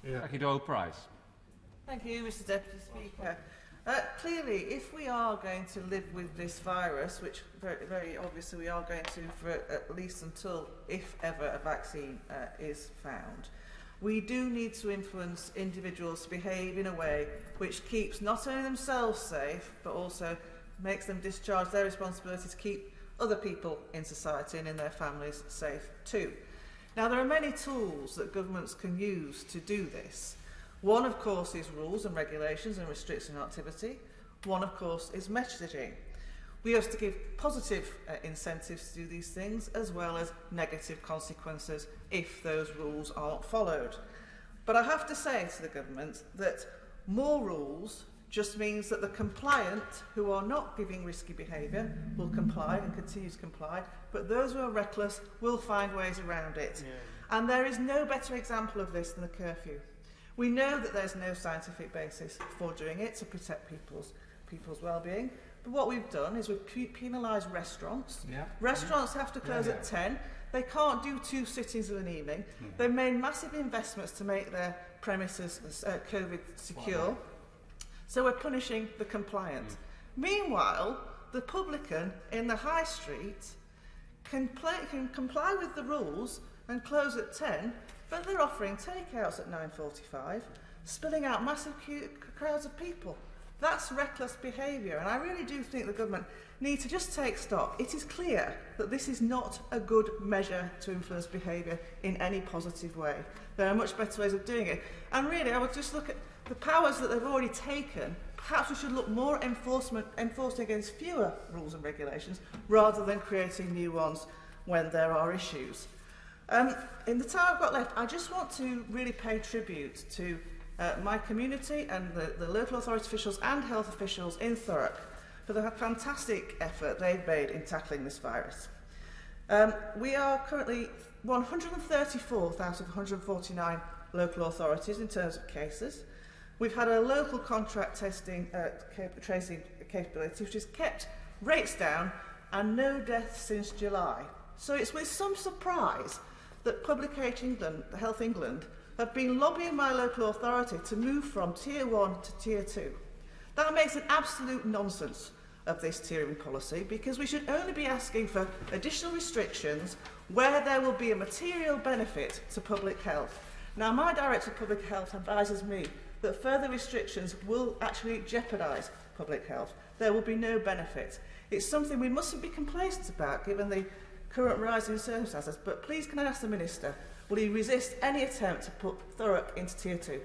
Yeah. Thank you, Doyle-Price. Thank you, Mr Deputy Speaker. Clearly, if we are going to live with this virus, which very obviously we are going to for at least until, if ever, a vaccine is found, we do need to influence individuals to behave in a way which keeps not only themselves safe, but also makes them discharge their responsibility to keep other people in society and in their families safe too. Now, there are many tools that governments can use to do this. One, of course, is rules and regulations and restricting activity. One, of course, is messaging. We have to give positive incentives to do these things, as well as negative consequences if those rules aren't followed. But I have to say to the government that more rules just means that the compliant, who are not giving risky behaviour, will comply and continue to comply, but those who are reckless will find ways around it. Yeah. And there is no better example of this than the curfew. We know that there's no scientific basis for doing it to protect people's well-being, but what we've done is we've penalised restaurants. Yeah. Restaurants have to close at 10. They can't do 2 sittings of an evening. They've made massive investments to make their premises COVID secure. So we're punishing the compliant. Meanwhile, the publican in the high street can comply with the rules and close at 10, but they're offering takeouts at 9:45, spilling out massive crowds of people. That's reckless behaviour, and I really do think the government need to just take stock. It is clear that this is not a good measure to influence behaviour in any positive way. There are much better ways of doing it. And really, I would just look at the powers that they've already taken. Perhaps we should look more enforcing against fewer rules and regulations rather than creating new ones when there are issues. In the time I've got left, I just want to really pay tribute to my community and the local authority officials and health officials in Thurrock for the fantastic effort they've made in tackling this virus. We are currently 134th out of 149 local authorities in terms of cases. We've had a local contract tracing capability which has kept rates down and no deaths since July. So it's with some surprise that Public Health England have been lobbying my local authority to move from Tier 1 to Tier 2. That makes an absolute nonsense of this tiering policy, because we should only be asking for additional restrictions where there will be a material benefit to public health. Now, my Director of Public Health advises me that further restrictions will actually jeopardise public health. There will be no benefit. It's something we mustn't be complacent about given the current rise in circumstances, but please can I ask the Minister, will he resist any attempt to put Thurrock into Tier 2?